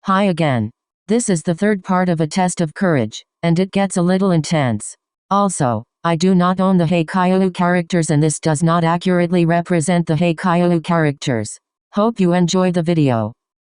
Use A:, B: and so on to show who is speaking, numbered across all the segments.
A: Hi again. This is the third part of a test of courage, and it gets a little intense. Also, I do not own the Haikyuu characters and this does not accurately represent the Haikyuu characters. Hope you enjoy the video.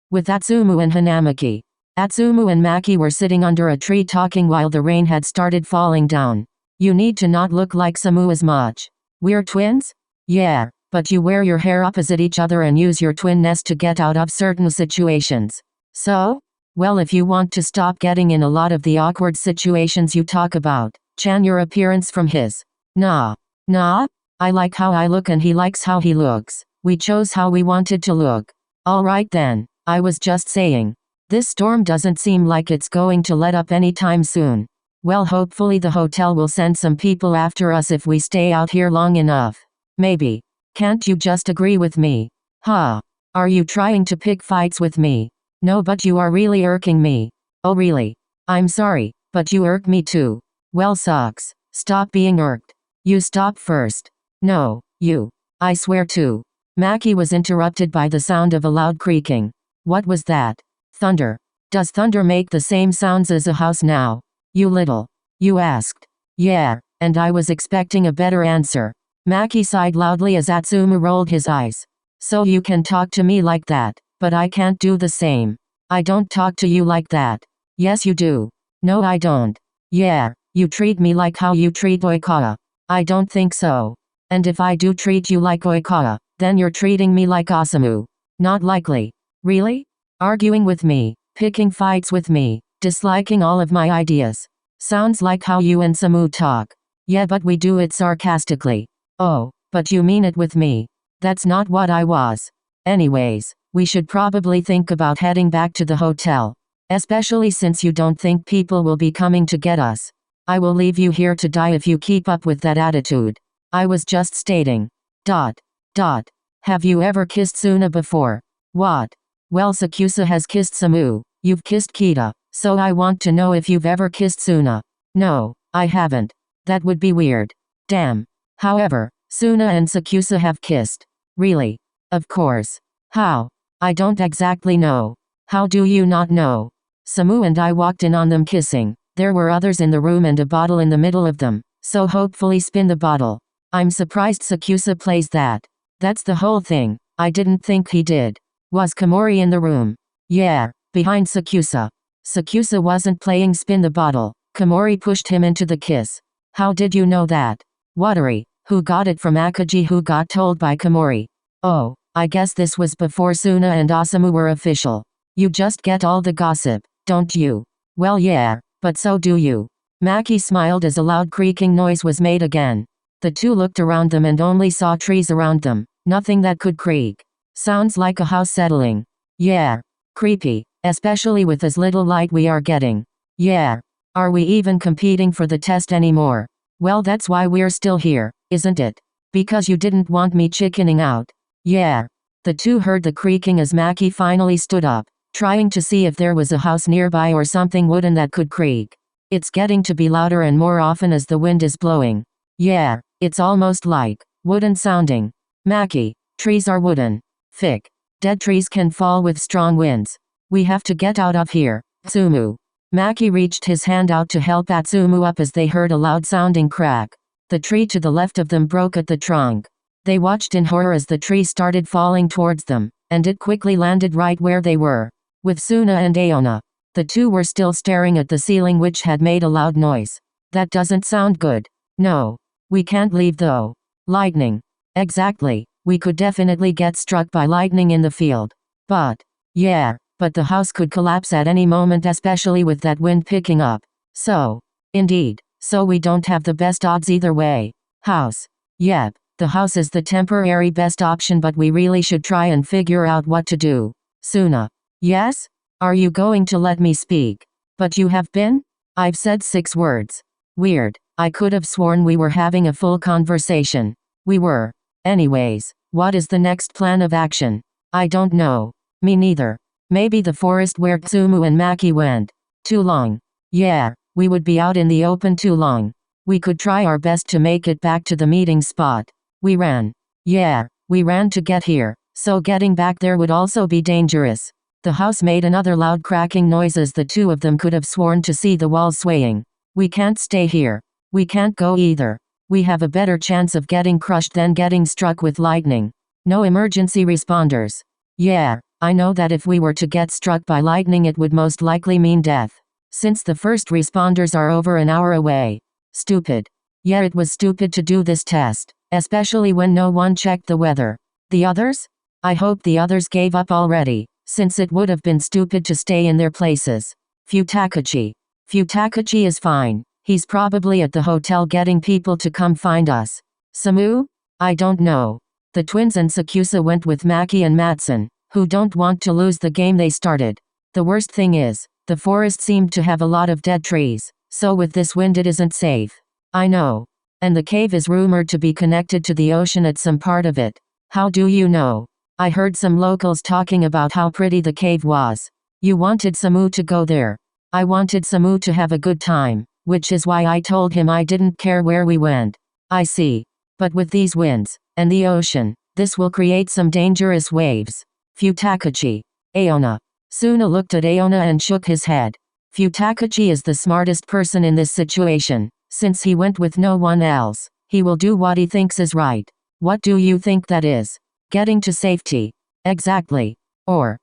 A: With Atsumu and Hanamaki. Atsumu and Maki were sitting under a tree talking while the rain had started falling down. You need to not look like Samu as much. We're twins? Yeah, but you wear your hair opposite each other and use your twinness to get out of certain situations. So? Well, if you want to stop getting in a lot of the awkward situations you talk about, chan your appearance from his. Nah. I like how I look and he likes how he looks. We chose how we wanted to look. Alright then, I was just saying. This storm doesn't seem like it's going to let up anytime soon. Well, hopefully the hotel will send some people after us if we stay out here long enough. Maybe. Can't you just agree with me? Huh? Are you trying to pick fights with me? No, but you are really irking me. Oh really? I'm sorry, but you irk me too. Well sucks. Stop being irked. You stop first. No, you. I swear to. Maki was interrupted by the sound of a loud creaking. What was that? Thunder. Does thunder make the same sounds as a house now? You asked. Yeah, and I was expecting a better answer. Maki sighed loudly as Atsumu rolled his eyes. So you can talk to me like that, but I can't do the same. I don't talk to you like that. Yes you do. No I don't. Yeah, you treat me like how you treat Oikawa. I don't think so. And if I do treat you like Oikawa, then you're treating me like Osamu. Not likely. Really? Arguing with me, picking fights with me, disliking all of my ideas. Sounds like how you and Samu talk. Yeah, but we do it sarcastically. Oh, but you mean it with me. That's not what I was. Anyways, we should probably think about heading back to the hotel. Especially since you don't think people will be coming to get us. I will leave you here to die if you keep up with that attitude. I was just stating. ... Have you ever kissed Suna before? What? Well, Sakusa has kissed Samu. You've kissed Kita, so I want to know if you've ever kissed Suna. No, I haven't. That would be weird. Damn. However, Suna and Sakusa have kissed. Really? Of course. How? I don't exactly know. How do you not know? Samu and I walked in on them kissing. There were others in the room and a bottle in the middle of them, so hopefully spin the bottle. I'm surprised Sakusa plays that. That's the whole thing. I didn't think he did. Was Komori in the room? Yeah, behind Sakusa. Sakusa wasn't playing spin the bottle. Komori pushed him into the kiss. How did you know that? Watery, who got it from Akaji, who got told by Komori. Oh, I guess this was before Suna and Osamu were official. You just get all the gossip, don't you? Well yeah, but so do you. Maki smiled as a loud creaking noise was made again. The two looked around them and only saw trees around them, nothing that could creak. Sounds like a house settling. Yeah. Creepy, especially with as little light we are getting. Yeah. Are we even competing for the test anymore? Well, that's why we're still here, isn't it? Because you didn't want me chickening out. Yeah. The two heard the creaking as Maki finally stood up, trying to see if there was a house nearby or something wooden that could creak. It's getting to be louder and more often as the wind is blowing. Yeah, it's almost like wooden sounding. Maki, trees are wooden. Thick. Dead trees can fall with strong winds. We have to get out of here. Atsumu. Maki reached his hand out to help Atsumu up as they heard a loud sounding crack. The tree to the left of them broke at the trunk. They watched in horror as the tree started falling towards them, and it quickly landed right where they were. With Suna and Aona. The two were still staring at the ceiling, which had made a loud noise. That doesn't sound good. No. We can't leave though. Lightning. Exactly. We could definitely get struck by lightning in the field. But the house could collapse at any moment, especially with that wind picking up. So we don't have the best odds either way. House. Yep, the house is the temporary best option, but we really should try and figure out what to do. Suna. Yes? Are you going to let me speak? But you have been? I've said 6 words. Weird. I could have sworn we were having a full conversation. We were. Anyways, what is the next plan of action? I don't know. Me neither. Maybe the forest where Atsumu and Maki went. Too long. Yeah, we would be out in the open too long. We could try our best to make it back to the meeting spot. We ran. Yeah, we ran to get here, so getting back there would also be dangerous. The house made another loud cracking noise as the two of them could have sworn to see the walls swaying. We can't stay here. We can't go either. We have a better chance of getting crushed than getting struck with lightning. No emergency responders. Yeah, I know that if we were to get struck by lightning it would most likely mean death. Since the first responders are over an hour away. Stupid. Yeah, it was stupid to do this test, especially when no one checked the weather. The others? I hope the others gave up already, since it would have been stupid to stay in their places. Futakuchi. Futakuchi is fine. He's probably at the hotel getting people to come find us. Samu? I don't know. The twins and Sakuatsu went with Maki and Matsun, who don't want to lose the game they started. The worst thing is, the forest seemed to have a lot of dead trees, so with this wind it isn't safe. I know. And the cave is rumored to be connected to the ocean at some part of it. How do you know? I heard some locals talking about how pretty the cave was. You wanted Samu to go there. I wanted Samu to have a good time, which is why I told him I didn't care where we went. I see. But with these winds, and the ocean, this will create some dangerous waves. Futakuchi. Aona. Suna looked at Aona and shook his head. Futakuchi is the smartest person in this situation. Since he went with no one else, he will do what he thinks is right. What do you think that is? Getting to safety. Exactly. Or,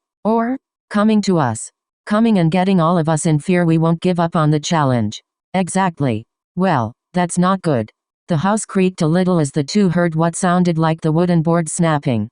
A: coming to us. Coming and getting all of us in fear we won't give up on the challenge. Exactly. Well, that's not good. The house creaked a little as the two heard what sounded like the wooden board snapping.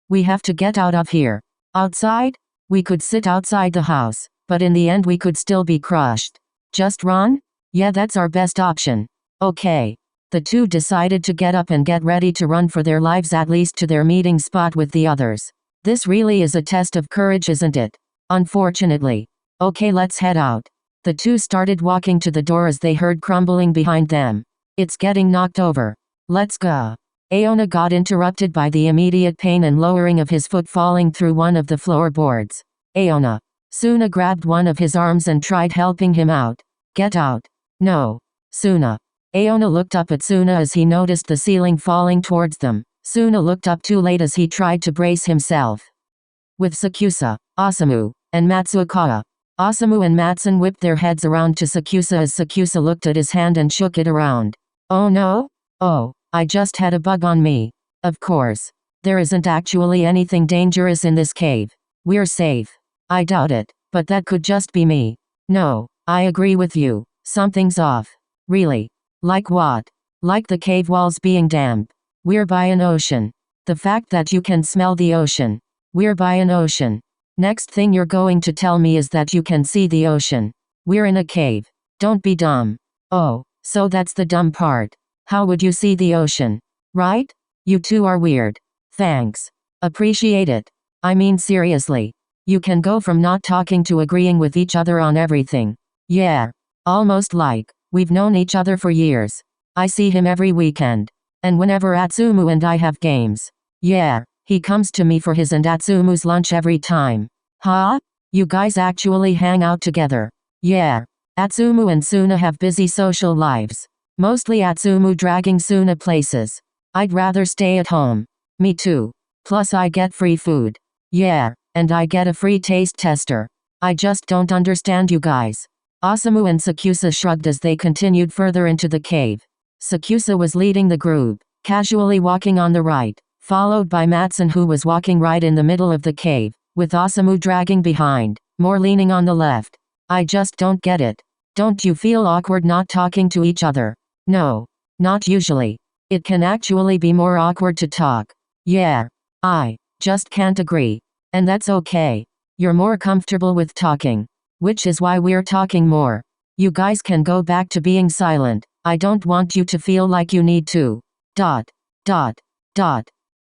A: We have to get out of here. Outside? We could sit outside the house, but in the end we could still be crushed. Just run? Yeah, that's our best option. Okay. The two decided to get up and get ready to run for their lives, at least to their meeting spot with the others. This really is a test of courage, isn't it? Unfortunately. Okay, let's head out. The two started walking to the door as they heard crumbling behind them. It's getting knocked over. Let's go. Aona got interrupted by the immediate pain and lowering of his foot falling through one of the floorboards. Aona. Suna grabbed one of his arms and tried helping him out. Get out. No. Suna. Aona looked up at Suna as he noticed the ceiling falling towards them. Suna looked up too late as he tried to brace himself. With Sakuatsu, Atsumu, and Matsuhana. Atsumu and Matsun whipped their heads around to Sakuatsu as Sakuatsu looked at his hand and shook it around. Oh no? Oh, I just had a bug on me. Of course. There isn't actually anything dangerous in this cave. We're safe. I doubt it, but that could just be me. No, I agree with you. Something's off. Really? Like what? Like the cave walls being damp. We're by an ocean. The fact that you can smell the ocean. We're by an ocean. Next thing you're going to tell me is that you can see the ocean. We're in a cave. Don't be dumb. Oh, so that's the dumb part. How would you see the ocean? Right? You two are weird. Thanks. Appreciate it. I mean seriously. You can go from not talking to agreeing with each other on everything. Yeah. Almost like, we've known each other for years. I see him every weekend. And whenever Atsumu and I have games. Yeah, he comes to me for his and Atsumu's lunch every time. Huh? You guys actually hang out together? Yeah. Atsumu and Suna have busy social lives. Mostly Atsumu dragging Suna places. I'd rather stay at home. Me too. Plus I get free food. Yeah, and I get a free taste tester. I just don't understand you guys. Atsumu and Sakuatsu shrugged as they continued further into the cave. Sakuatsu was leading the group, casually walking on the right, followed by Matsun who was walking right in the middle of the cave, with Atsumu dragging behind, more leaning on the left. I just don't get it. Don't you feel awkward not talking to each other? No. Not usually. It can actually be more awkward to talk. Yeah. I just can't agree. And that's okay. You're more comfortable with talking. Which is why we're talking more. You guys can go back to being silent. I don't want you to feel like you need to.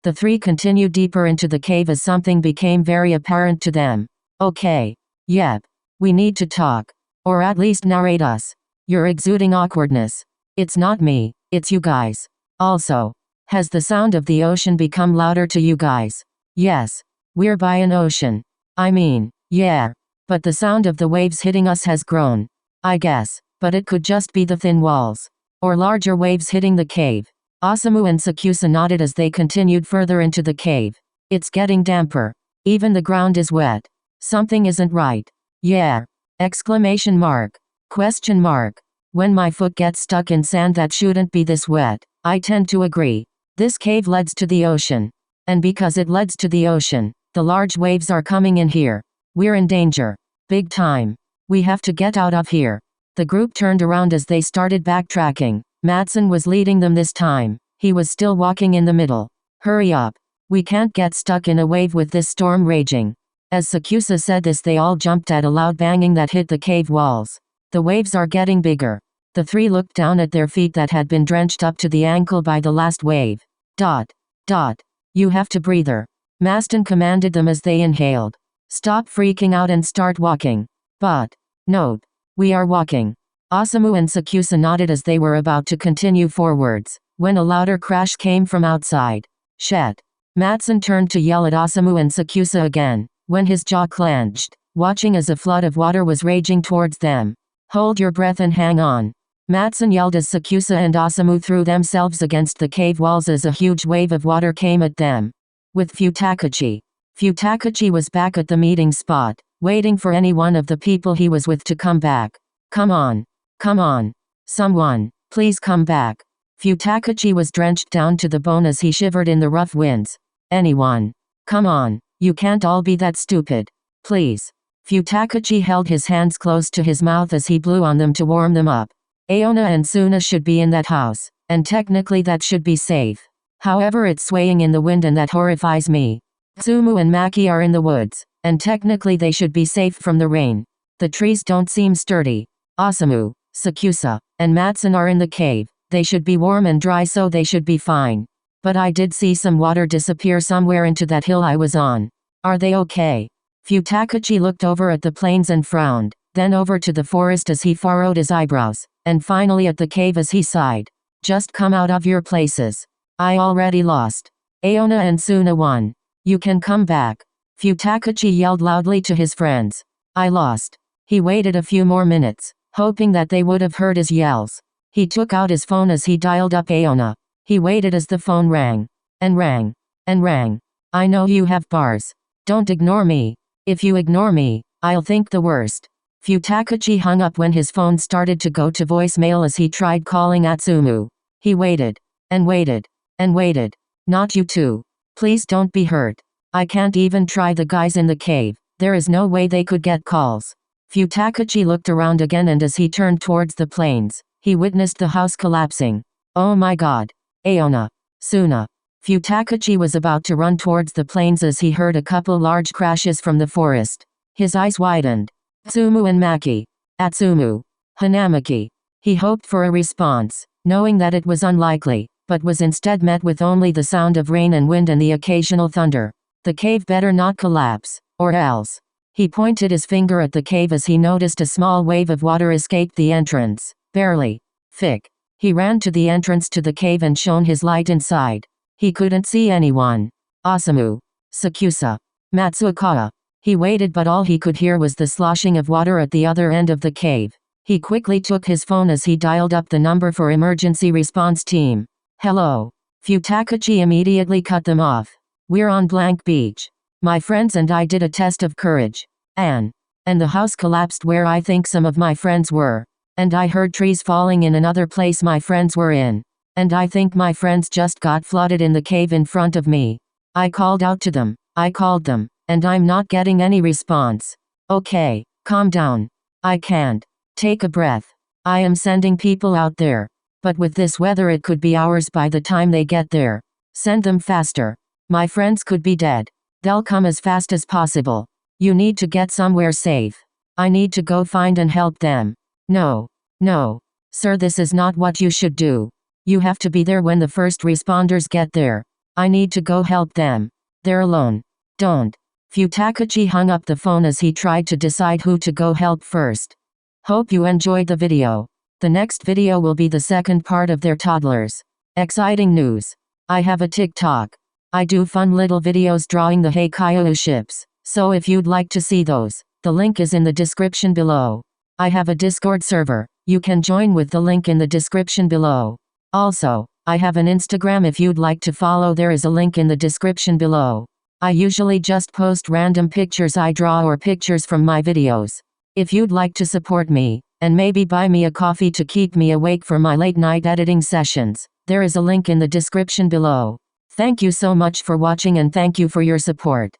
A: The three continued deeper into the cave as something became very apparent to them. Okay. Yep. We need to talk. Or at least narrate us. You're exuding awkwardness. It's not me, it's you guys. Also, has the sound of the ocean become louder to you guys? Yes. We're by an ocean. I mean, yeah. But the sound of the waves hitting us has grown. I guess, but it could just be the thin walls. Or larger waves hitting the cave. Atsumu and Sakuatsu nodded as they continued further into the cave. It's getting damper. Even the ground is wet. Something isn't right. Yeah. Exclamation mark. Question mark. When my foot gets stuck in sand that shouldn't be this wet, I tend to agree. This cave leads to the ocean. And because it leads to the ocean, the large waves are coming in here. We're in danger. Big time. We have to get out of here. The group turned around as they started backtracking. Matsuhana was leading them this time. He was still walking in the middle. Hurry up. We can't get stuck in a wave with this storm raging. As Sakuatsu said this, they all jumped at a loud banging that hit the cave walls. The waves are getting bigger. The three looked down at their feet that had been drenched up to the ankle by the last wave. Dot. Dot. You have to breather. Matsuhana commanded them as they inhaled. Stop freaking out and start walking. But. Note. We are walking. Atsumu and Sakuatsu nodded as they were about to continue forwards, when a louder crash came from outside. Shit. Matsuhana turned to yell at Atsumu and Sakuatsu again, when his jaw clenched, watching as a flood of water was raging towards them. Hold your breath and hang on. Matsuhana yelled as Sakuatsu and Atsumu threw themselves against the cave walls as a huge wave of water came at them. With Futakuchi. Futakuchi was back at the meeting spot, waiting for any one of the people he was with to come back. Come on. Come on. Someone, please come back. Futakuchi was drenched down to the bone as he shivered in the rough winds. Anyone. Come on. You can't all be that stupid. Please. Futakuchi held his hands close to his mouth as he blew on them to warm them up. Aona and Suna should be in that house, and technically that should be safe. However, it's swaying in the wind and that horrifies me. Atsumu and Maki are in the woods, and technically they should be safe from the rain. The trees don't seem sturdy. Atsumu, Sakuatsu, and Matsuhana are in the cave. They should be warm and dry, so they should be fine. But I did see some water disappear somewhere into that hill I was on. Are they okay? Futakuchi looked over at the plains and frowned, then over to the forest as he furrowed his eyebrows, and finally at the cave as he sighed. Just come out of your places. I already lost. Aona and Suna won. You can come back. Futakuchi yelled loudly to his friends. I lost. He waited a few more minutes, hoping that they would have heard his yells. He took out his phone as he dialed up Aona. He waited as the phone rang. And rang. And rang. I know you have bars. Don't ignore me. If you ignore me, I'll think the worst. Futakuchi hung up when his phone started to go to voicemail as he tried calling Atsumu. He waited. And waited. And waited. Not you two. Please don't be hurt. I can't even try the guys in the cave. There is no way they could get calls. Futakuchi looked around again, and as he turned towards the plains, he witnessed the house collapsing. Oh my god. Aona. Suna. Futakuchi was about to run towards the plains as he heard a couple large crashes from the forest. His eyes widened. Atsumu and Maki. Atsumu. Hanamaki. He hoped for a response, knowing that it was unlikely, but was instead met with only the sound of rain and wind and the occasional thunder. The cave better not collapse, or else. He pointed his finger at the cave as he noticed a small wave of water escaped the entrance. Barely. Thick. He ran to the entrance to the cave and shone his light inside. He couldn't see anyone. Atsumu. Sakuatsu. Matsuhana. He waited, but all he could hear was the sloshing of water at the other end of the cave. He quickly took his phone as he dialed up the number for emergency response team. Hello. Futakuchi immediately cut them off. We're on blank beach. My friends and I did a test of courage. And the house collapsed where I think some of my friends were. And I heard trees falling in another place my friends were in. And I think my friends just got flooded in the cave in front of me. I called out to them. I called them. And I'm not getting any response. Okay, calm down. I can't. Take a breath. I am sending people out there. But with this weather it could be hours by the time they get there. Send them faster. My friends could be dead. They'll come as fast as possible. You need to get somewhere safe. I need to go find and help them. No. No. Sir, this is not what you should do. You have to be there when the first responders get there. I need to go help them. They're alone. Don't. Futakuchi hung up the phone as he tried to decide who to go help first. Hope you enjoyed the video. The next video will be the second part of their toddlers. Exciting news. I have a TikTok. I do fun little videos drawing the Haikyuu ships, so if you'd like to see those, the link is in the description below. I have a Discord server. You can join with the link in the description below. Also, I have an Instagram. If you'd like to follow, there is a link in the description below. I usually just post random pictures I draw or pictures from my videos. If you'd like to support me, and maybe buy me a coffee to keep me awake for my late night editing sessions, there is a link in the description below. Thank you so much for watching and thank you for your support.